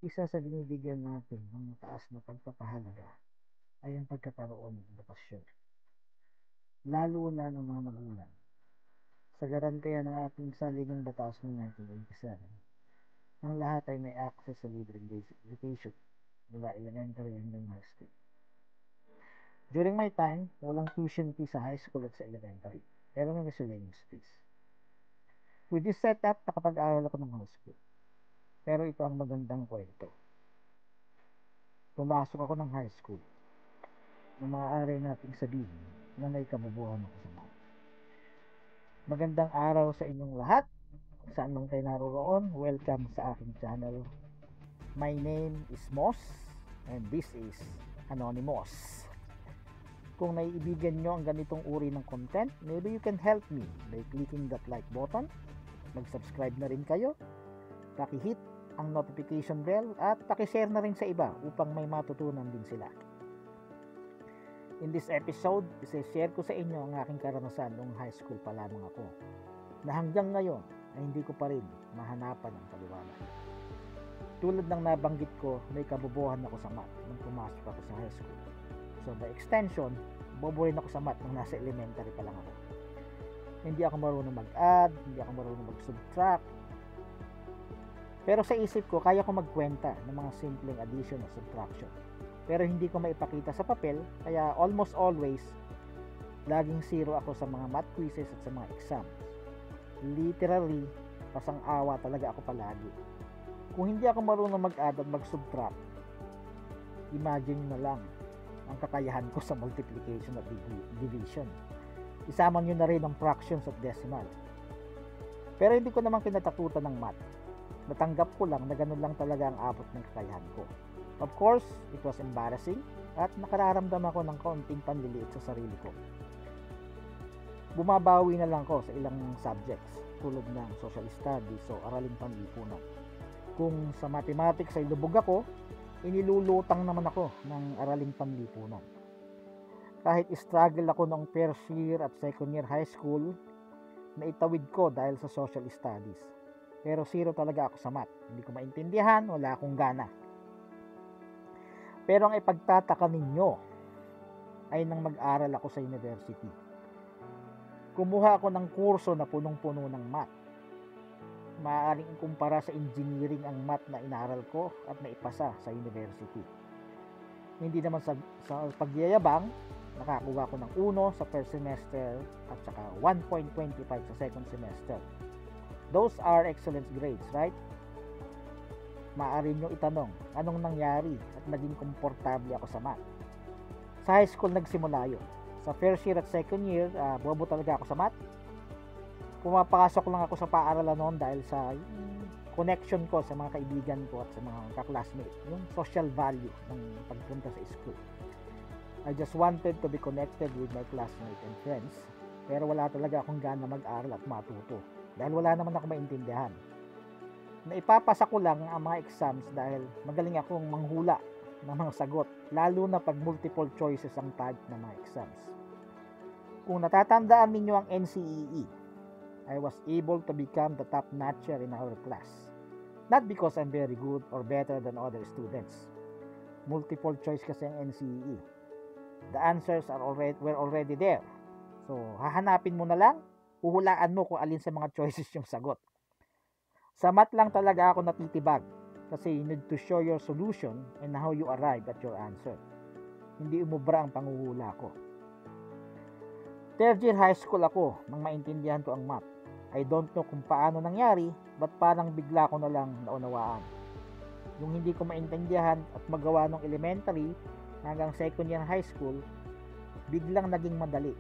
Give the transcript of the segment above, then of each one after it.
Isa sa binibigyan natin ng mataas na pagpapahalaga ay ang pagkakaroon ng edukasyon, lalo na ng mga magulang. Sa garantiya ng ating saligang batas noong 1987, ang lahat ay may access sa libreng basic education mula elementary hanggang high school. During my time, walang tuition fee sa high school at sa elementary, pero may miscellaneous fees. With this setup, nakapag-aral ako ng high school. Pero ito ang magandang kwento. Pumasok ako ng high school na maaari nating sabihin na may kabubuhan ako sa mga. Magandang araw sa inyong lahat. Saan man kayo naroon, welcome sa aking channel. My name is Moss and this is Anonymous. Kung naiibigan nyo ang ganitong uri ng content, maybe you can help me by clicking that like button. Mag-subscribe na rin kayo. Paki-hit ang notification bell at paki-share na rin sa iba upang may matutunan din sila. In this episode, isi-share ko sa inyo ang aking karanasan noong high school pa lamang ako, na hanggang ngayon ay hindi ko pa rin mahanapan ang kaliwanag. Tulad ng nabanggit ko, may kabubuhan ako sa math nung pumasok ako sa high school. So by extension, bobo rin ako sa math nung nasa elementary pa lang ako. Hindi ako marunong mag-add, hindi ako marunong mag-subtract. Pero sa isip ko, kaya ko magkwenta ng mga simpleng addition o subtraction. Pero hindi ko maipakita sa papel, kaya almost always, laging zero ako sa mga math quizzes at sa mga exams. Literally, pasang-awa talaga ako palagi. Kung hindi ako marunong mag-add at mag-subtract, imagine na lang ang kakayahan ko sa multiplication at division. Isama nyo na rin ang fractions at decimal. Pero hindi ko naman kinatakutan ng math. Natanggap ko lang na ganun lang talaga ang abot ng kakayahan ko. Of course, it was embarrassing at nakararamdam ako ng kaunting panliliit sa sarili ko. Bumabawi na lang ko sa ilang subjects tulad ng social studies o araling panlipunan. Kung sa mathematics ay lubog ako, inilulutang naman ako ng araling panlipunan. Kahit struggle ako noong first year at second year high school, naitawid ko dahil sa social studies. Pero zero talaga ako sa math. Hindi ko maintindihan, wala akong gana. Pero ang ipagtataka ninyo ay nang mag-aral ako sa university. Kumuha ako ng kurso na punong-puno ng math. Maaaring ikumpara sa engineering ang math na inaral ko at naipasa sa university. Hindi naman sa pagyayabang, nakakuha ko ng 1 sa first semester at saka 1.25 sa second semester. Those are excellent grades, right? Maaari nyo itanong, anong nangyari at naging komportable ako sa math? Sa high school nagsimula yun. Sa first year at second year, bobo talaga ako sa math. Pumapasok lang ako sa paaralan noon dahil sa connection ko sa mga kaibigan ko at sa mga kaklasmate. Yung social value ng pagpunta sa school. I just wanted to be connected with my classmates and friends. Pero wala talaga akong gana mag-aral at matuto. Dahil wala naman ako maintindihan. Naipapasa ko lang ang mga exams dahil magaling akong manghula ng mga sagot, lalo na pag multiple choices ang type ng mga exams. Kung natatandaan ninyo ang NCEE, I was able to become the top notcher in our class. Not because I'm very good or better than other students. Multiple choice kasi ang NCEE. The answers were already there. So, hahanapin mo na lang, huhulaan mo kung alin sa mga choices yung sagot. Sa math lang talaga ako natitibag kasi you need to show your solution and how you arrive at your answer. Hindi umubra ang panguhula ko. Third year high school ako nang maintindihan ko ang math. I don't know kung paano nangyari, but parang bigla ko na lang naunawaan. Yung hindi ko maintindihan at magawa ng elementary hanggang second year high school, biglang naging madali.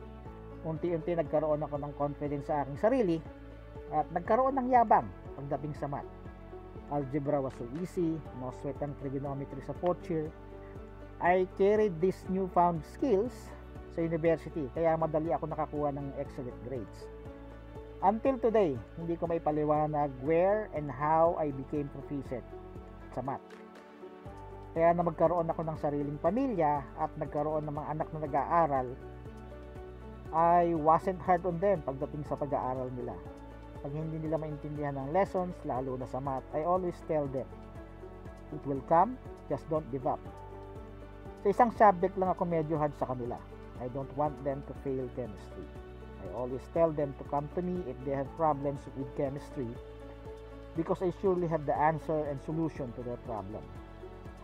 Unti-unti nagkaroon ako ng confidence sa aking sarili at nagkaroon ng yabang pagdating sa math. Algebra was so easy, no sweat ang trigonometry sa fourth year. I carried these newfound skills sa university, kaya madali ako nakakuha ng excellent grades. Until today, hindi ko may paliwanag where and how I became proficient sa math. Kaya na magkaroon ako ng sariling pamilya at nagkaroon ng mga anak na nag-aaral, I wasn't hard on them pagdating sa pag-aaral nila. Pag hindi nila maintindihan ng lessons, lalo na sa math, I always tell them, It will come, just don't give up. Sa isang subject lang ako medyo hard sa kanila. I don't want them to fail chemistry. I always tell them to come to me if they have problems with chemistry because I surely have the answer and solution to their problem.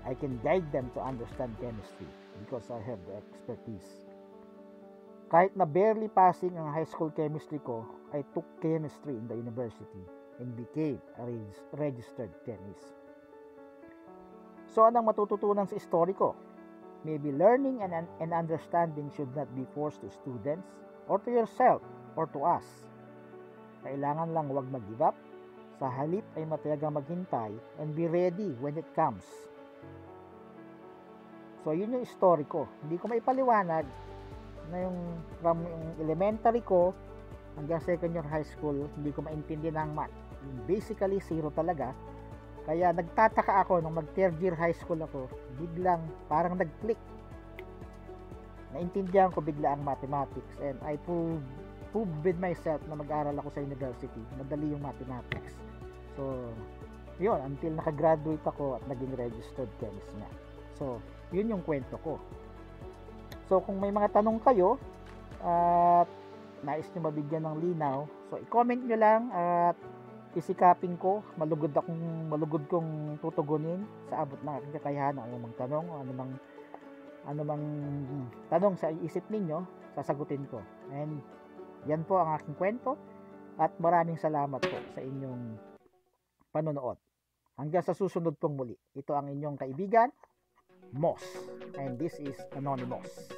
I can guide them to understand chemistry because I have the expertise. Kahit na barely passing ang high school chemistry ko, I took chemistry in the university and became a registered chemist. So anong matututunan sa story ko? Maybe learning and understanding should not be forced to students or to yourself or to us. Kailangan lang huwag mag-give up. Sa halip ay matiyagang maghintay and be ready when it comes. So yun yung story ko. Hindi ko maipaliwanag na yung from yung elementary ko hanggang second year high school, hindi ko maintindihan ang math. Basically, zero talaga. Kaya nagtataka ako nung mag third year high school ako, biglang parang nag-click. Naintindihan ko bigla ang mathematics and I proved with myself na mag-aral ako sa university. Madali yung mathematics. So, yun, until nakagraduate ako at naging registered chemist nga. So, yun yung kwento ko. So, kung may mga tanong kayo at nais nyo mabigyan ng linaw, so i-comment nyo lang at isikapin ko, malugod kong tutugunin sa abot ng aking kakayahan ang anumang tanong o anumang tanong sa isip ninyo, sasagutin ko. And yan po ang aking kwento at maraming salamat po sa inyong panonood. Hanggang sa susunod pong muli. Ito ang inyong kaibigan, Moss. And this is Anonymous.